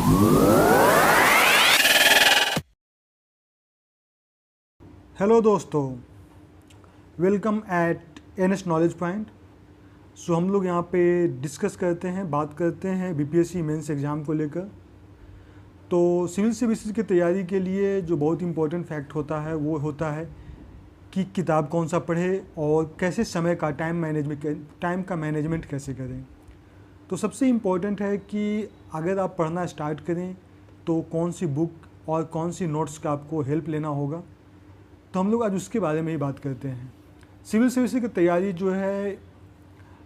Hello दोस्तों, welcome at NS knowledge point. So हम लोग यहाँ पे डिस्कस करते हैं, बात करते हैं बीपीएससी मेंस एग्ज़ाम को लेकर। तो सिविल सर्विसेज की तैयारी के लिए जो बहुत इम्पोर्टेंट फैक्ट होता है वो होता है कि किताब कौन सा पढ़े और कैसे समय का टाइम का मैनेजमेंट कैसे करें। तो सबसे इम्पोर्टेंट है कि अगर आप पढ़ना स्टार्ट करें तो कौन सी बुक और कौन सी नोट्स का आपको हेल्प लेना होगा। तो हम लोग आज उसके बारे में ही बात करते हैं। सिविल सर्विस की तैयारी जो है,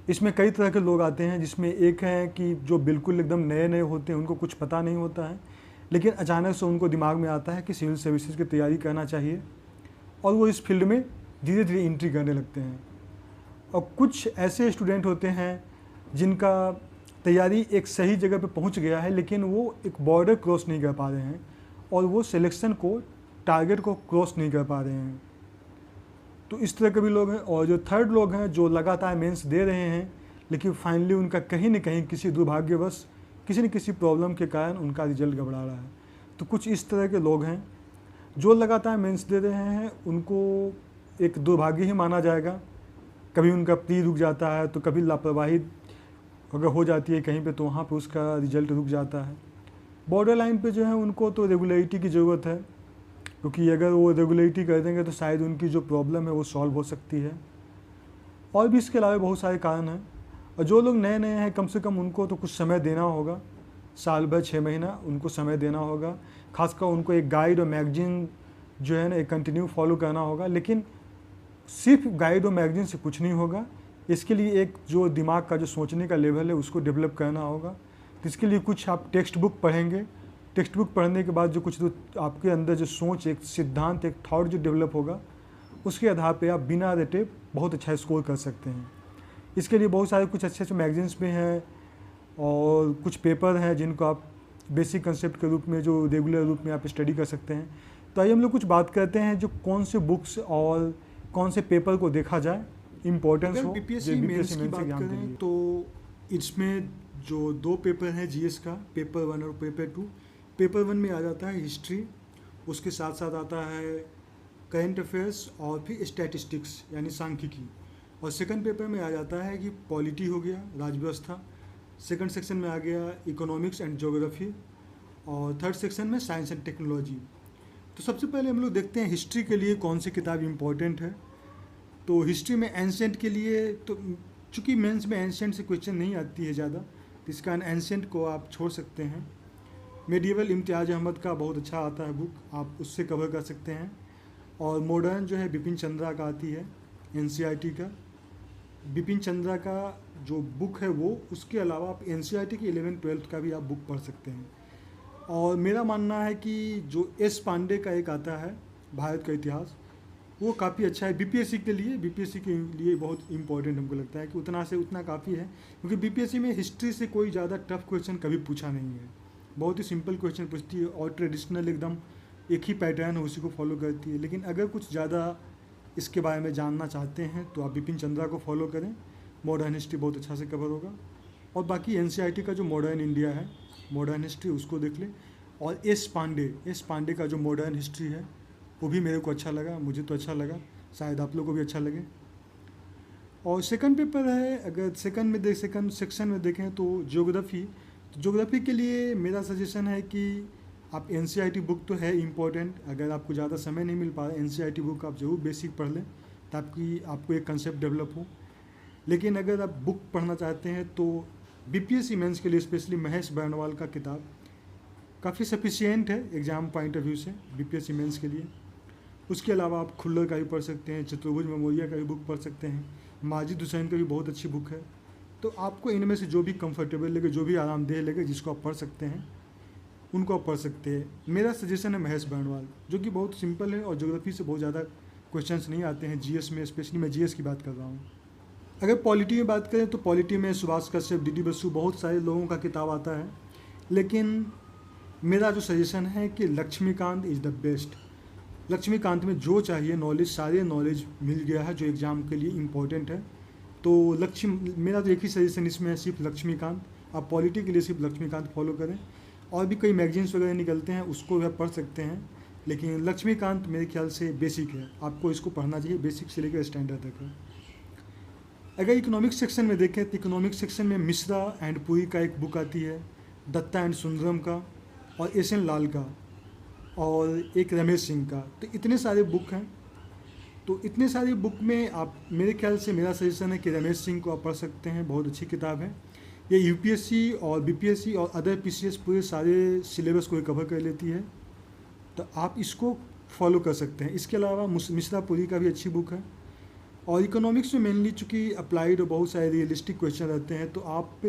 इसमें कई तरह के लोग आते हैं, जिसमें एक हैं कि जो बिल्कुल एकदम नए नए होते हैं, उनको कुछ पता नहीं होता है, लेकिन अचानक से उनको दिमाग में आता है कि सिविल सर्विसेज की तैयारी करना चाहिए और वो इस फील्ड में धीरे धीरे एंट्री करने लगते हैं। और कुछ ऐसे स्टूडेंट होते हैं जिनका तैयारी एक सही जगह पे पहुंच गया है, लेकिन वो एक बॉर्डर क्रॉस नहीं कर पा रहे हैं और वो सिलेक्शन को, टारगेट को क्रॉस नहीं कर पा रहे हैं। तो इस तरह के भी लोग हैं। और जो थर्ड लोग हैं, जो लगातार मेंस दे रहे हैं, लेकिन फाइनली उनका कहीं न कहीं किसी दुर्भाग्यवश किसी न किसी प्रॉब्लम के कारण उनका रिजल्ट गड़बड़ा रहा है। तो कुछ इस तरह के लोग हैं जो लगातार मेंस दे रहे हैं, उनको एक दुर्भाग्य ही माना जाएगा। कभी उनका प्री रुक जाता है, तो कभी लापरवाही अगर हो जाती है कहीं पे, तो वहाँ पे उसका रिजल्ट रुक जाता है। बॉर्डर लाइन पे जो है, उनको तो रेगुलरिटी की ज़रूरत है, क्योंकि अगर वो रेगुलरिटी कर देंगे तो शायद उनकी जो प्रॉब्लम है वो सॉल्व हो सकती है। और भी इसके अलावा बहुत सारे कारण हैं। और जो लोग नए नए हैं, कम से कम उनको तो कुछ समय देना होगा, साल भर 6 महीना उनको समय देना होगा। खासकर उनको एक गाइड और मैगजीन जो है ना, एक कंटिन्यू फॉलो करना होगा। लेकिन सिर्फ गाइड और मैगजीन से कुछ नहीं होगा, इसके लिए एक जो दिमाग का जो सोचने का लेवल है उसको डेवलप करना होगा। तो इसके लिए कुछ आप टेक्स्ट बुक पढ़ेंगे। टेक्स्ट बुक पढ़ने के बाद जो कुछ जो आपके अंदर जो सोच, एक सिद्धांत, एक थॉट जो डेवलप होगा, उसके आधार पे आप बिना रटे बहुत अच्छा स्कोर कर सकते हैं। इसके लिए बहुत सारे कुछ अच्छे अच्छे मैगजीन्स में हैं और कुछ पेपर हैं जिनको आप बेसिक कंसेप्ट के रूप में, जो रेगुलर रूप में आप स्टडी कर सकते हैं। तो आइए हम लोग कुछ बात करते हैं, जो कौन से बुक्स और कौन से पेपर को देखा जाए, इम्पोर्टेंस हो। बीपीएससी मेंस की बात करें तो इसमें जो 2 पेपर हैं जीएस का, पेपर 1 और पेपर 2। पेपर 1 में आ जाता है हिस्ट्री, उसके साथ साथ आता है करंट अफेयर्स और फिर स्टैटिस्टिक्स यानी सांख्यिकी। और सेकंड पेपर में आ जाता है कि पॉलिटी हो गया, राज्य व्यवस्था। सेकंड सेक्शन में आ गया इकोनॉमिक्स एंड ज्योग्राफी। और थर्ड सेक्शन में साइंस एंड टेक्नोलॉजी। तो सबसे पहले हम लोग देखते हैं हिस्ट्री के लिए कौन सी किताब इम्पोर्टेंट है। तो हिस्ट्री में एंशिएंट के लिए, तो चूँकि मेंस में एंशिएंट से क्वेश्चन नहीं आती है ज़्यादा, तो इसका एंशिएंट को आप छोड़ सकते हैं। मेडिएवल इम्तियाज़ अहमद का बहुत अच्छा आता है बुक, आप उससे कवर कर सकते हैं। और मॉडर्न जो है बिपिन चंद्रा का आती है, एनसीईआरटी का। बिपिन चंद्रा का जो बुक है वो, उसके अलावा आप एनसीईआरटी की 11th-12th का भी आप बुक पढ़ सकते हैं। और मेरा मानना है कि जो एस पांडे का एक आता है, भारत का इतिहास, वो काफ़ी अच्छा है बीपीएससी के लिए। बीपीएससी के लिए बहुत इंपॉर्टेंट हमको लगता है कि उतना से उतना काफ़ी है, क्योंकि बीपीएससी में हिस्ट्री से कोई ज़्यादा टफ क्वेश्चन कभी पूछा नहीं है। बहुत ही सिंपल क्वेश्चन पूछती है और ट्रेडिशनल एकदम एक ही पैटर्न है, उसी को फॉलो करती है। लेकिन अगर कुछ ज़्यादा इसके बारे में जानना चाहते हैं तो आप बिपिन चंद्रा को फॉलो करें, मॉडर्न हिस्ट्री बहुत अच्छा से कवर होगा। और बाकी एनसीईआरटी का जो मॉडर्न इंडिया है, मॉडर्न हिस्ट्री, उसको देख लें। और एस पांडे का जो मॉडर्न हिस्ट्री है वो भी मेरे को अच्छा लगा, मुझे तो अच्छा लगा, शायद आप लोगों को भी अच्छा लगे। और सेकंड पेपर है, अगर सेकंड सेक्शन में देखें तो ज्योग्राफी। तो ज्योग्राफी के लिए मेरा सजेशन है कि आप एनसीईआरटी बुक तो है इम्पोर्टेंट, अगर आपको ज़्यादा समय नहीं मिल पा रहा है एनसीईआरटी बुक आप ज़रूर बेसिक पढ़ लें, ताकि आपको एक कंसेप्ट डेवलप हो। लेकिन अगर आप बुक पढ़ना चाहते हैं तो बीपीएससी मेंस के लिए स्पेशली महेश बर्णवाल का किताब काफ़ी सफिशिएंट है एग्ज़ाम पॉइंट ऑफ व्यू से बीपीएससी मेंस के लिए। उसके अलावा आप खुल्लर का भी पढ़ सकते हैं, चतुर्भुज मेमोरिया का भी बुक पढ़ सकते हैं, माजिद हुसैन का भी बहुत अच्छी बुक है। तो आपको इनमें से जो भी कंफर्टेबल लगे, जो भी आरामदेह लगे, जिसको आप पढ़ सकते हैं, उनको आप पढ़ सकते हैं। मेरा सजेशन है महेश बर्णवाल, जो कि बहुत सिंपल है और ज्योग्राफी से बहुत ज़्यादा क्वेश्चंस नहीं आते हैं जीएस में, स्पेशली मैं जीएस की बात कर रहा हूँ। अगर पॉलिटी में बात करें तो पॉलिटी में सुभाष कश्यप, डी बसु, बहुत सारे लोगों का किताब आता है। लेकिन मेरा जो सजेशन है कि Laxmikant is the best. Laxmikant में जो चाहिए नॉलेज, सारे नॉलेज मिल गया है जो एग्ज़ाम के लिए इम्पोर्टेंट है। तो मेरा तो एक ही सजेशन इसमें है, सिर्फ लक्ष्मीकांत। आप पॉलिटी के लिए सिर्फ लक्ष्मीकांत फॉलो करें। और भी कई मैगजीन्स वगैरह निकलते हैं, उसको वह पढ़ सकते हैं। लेकिन लक्ष्मीकांत मेरे ख्याल से बेसिक है, आपको इसको पढ़ना चाहिए, बेसिक से लेकर स्टैंडर्ड तक है। अगर इकोनॉमिक्स सेक्शन में देखें तो इकोनॉमिक्स सेक्शन में मिश्रा एंड पुरी का एक बुक आती है, दत्ता एंड सुंदरम का, और एस.एन. लाल का, और एक रमेश सिंह का। तो इतने सारे बुक हैं। तो इतने सारे बुक में आप, मेरे ख्याल से मेरा सजेशन है कि रमेश सिंह को आप पढ़ सकते हैं, बहुत अच्छी किताब है। ये यूपीएससी और बीपीएससी और अदर पीसीएस पूरे सारे सिलेबस को कवर कर लेती है, तो आप इसको फॉलो कर सकते हैं। इसके अलावा मिश्रा पुरी का भी अच्छी बुक है। और इकोनॉमिक्स में मेनली चूँकि अप्लाइड और बहुत सारे रियलिस्टिक क्वेश्चन रहते हैं, तो आप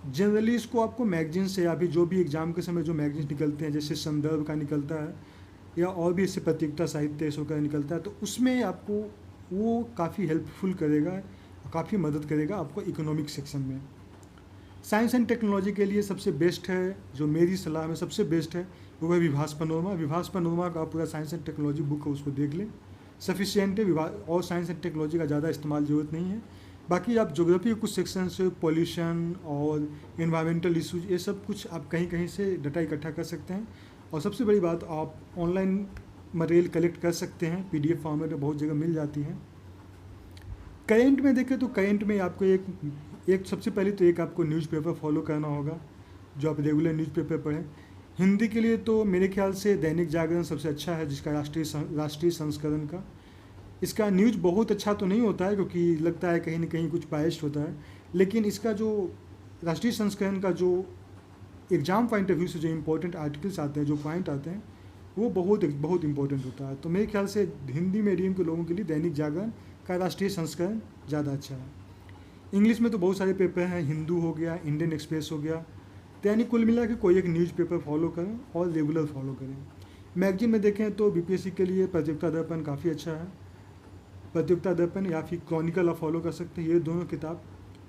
जनरली इसको आपको मैगजीन से या फिर जो भी एग्ज़ाम के समय जो मैगजीन निकलते हैं, जैसे संदर्भ का निकलता है या और भी इससे प्रतियोगिता साहित्य इसो का निकलता है, तो उसमें आपको वो काफ़ी हेल्पफुल करेगा, काफ़ी मदद करेगा आपको इकोनॉमिक सेक्शन में। साइंस एंड टेक्नोलॉजी के लिए सबसे बेस्ट है, जो मेरी सलाह में सबसे बेस्ट है, वो है विभास पनोरमा। विभास पनोरमा का पूरा साइंस एंड टेक्नोलॉजी बुक है, उसको देख लें, सफिशिएंट है। और साइंस एंड टेक्नोलॉजी का ज़्यादा इस्तेमाल जरूरत नहीं है। बाकी आप ज्योग्राफी के कुछ सेक्शन से पॉल्यूशन और इन्वायरमेंटल इशूज, ये सब कुछ आप कहीं कहीं से डाटा इकट्ठा कर सकते हैं। और सबसे बड़ी बात, आप ऑनलाइन मटेरियल कलेक्ट कर सकते हैं, पीडीएफ फॉर्मेट में बहुत जगह मिल जाती हैं। करेंट में देखें तो करेंट में आपको एक सबसे पहले तो एक आपको न्यूज़पेपर फॉलो करना होगा, जो आप रेगुलर न्यूज़पेपर पढ़ें। हिंदी के लिए तो मेरे ख्याल से दैनिक जागरण सबसे अच्छा है, जिसका राष्ट्रीय संस्करण का। इसका न्यूज़ बहुत अच्छा तो नहीं होता है, क्योंकि लगता है कहीं ना कहीं कुछ बायस्ड होता है, लेकिन इसका जो राष्ट्रीय संस्करण का जो एग्ज़ाम पॉइंट ऑफ व्यू से जो इम्पोर्टेंट आर्टिकल्स आते हैं, जो पॉइंट आते हैं, वो बहुत इंपॉर्टेंट होता है। तो मेरे ख्याल से हिंदी मीडियम के लोगों के लिए दैनिक जागरण का राष्ट्रीय संस्करण ज़्यादा अच्छा है। इंग्लिश में तो बहुत सारे पेपर हैं, हिंदू हो गया, इंडियन एक्सप्रेस हो गया। तो यानी कुल मिला के कोई एक न्यूज़पेपर फॉलो करें और रेगुलर फॉलो करें। मैगजीन में देखें तो बीपीएससी के लिए प्रतियोगिता दर्पण काफ़ी अच्छा है, प्रतियोगिता दर्पण या फिर क्रॉनिकल आप फॉलो कर सकते हैं। ये दोनों किताब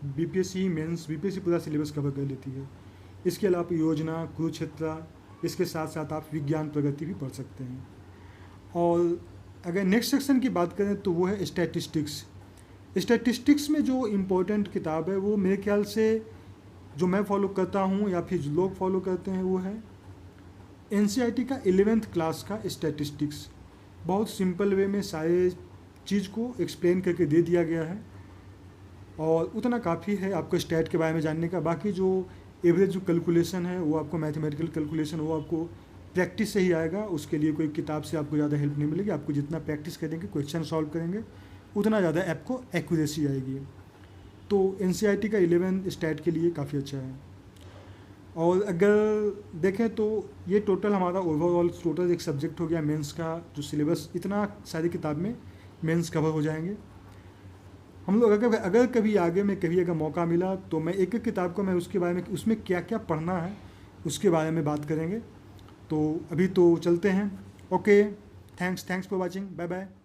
बीपीएससी मेंस, बीपीएससी पूरा सिलेबस कवर कर लेती है। इसके अलावा योजना, कुरुक्षेत्र, इसके साथ साथ आप विज्ञान प्रगति भी पढ़ सकते हैं। और अगर नेक्स्ट सेक्शन की बात करें तो वो है स्टैटिस्टिक्स। स्टैटिस्टिक्स में जो इम्पोर्टेंट किताब है, वो मेरे ख्याल से जो मैं फॉलो करता हूँ या फिर जो लोग फॉलो करते हैं, वो है एनसीईआरटी का 11th क्लास का स्टैटिस्टिक्स। बहुत सिंपल वे में सारे चीज़ को एक्सप्लेन करके दे दिया गया है, और उतना काफ़ी है आपको स्टैट के बारे में जानने का। बाकी जो एवरेज जो कैलकुलेशन है, वो आपको मैथमेटिकल कैलकुलेशन, वो आपको प्रैक्टिस से ही आएगा। उसके लिए कोई किताब से आपको ज़्यादा हेल्प नहीं मिलेगी। आपको जितना प्रैक्टिस करेंगे, क्वेश्चन सॉल्व करेंगे, उतना ज़्यादा आपको एक्यूरेसी आएगी। तो एनसीईआरटी का 11 स्टैट के लिए काफ़ी अच्छा है। और अगर देखें तो ये टोटल हमारा ओवरऑल टोटल एक सब्जेक्ट हो गया मेंस का, जो सिलेबस इतना सारी किताब में मेंस कवर हो जाएंगे। हम लोग अगर कभी आगे में कभी अगर मौका मिला तो मैं एक एक किताब को मैं उसके बारे में, उसमें क्या क्या पढ़ना है उसके बारे में बात करेंगे। तो अभी तो चलते हैं। Okay, thanks for watching, bye bye.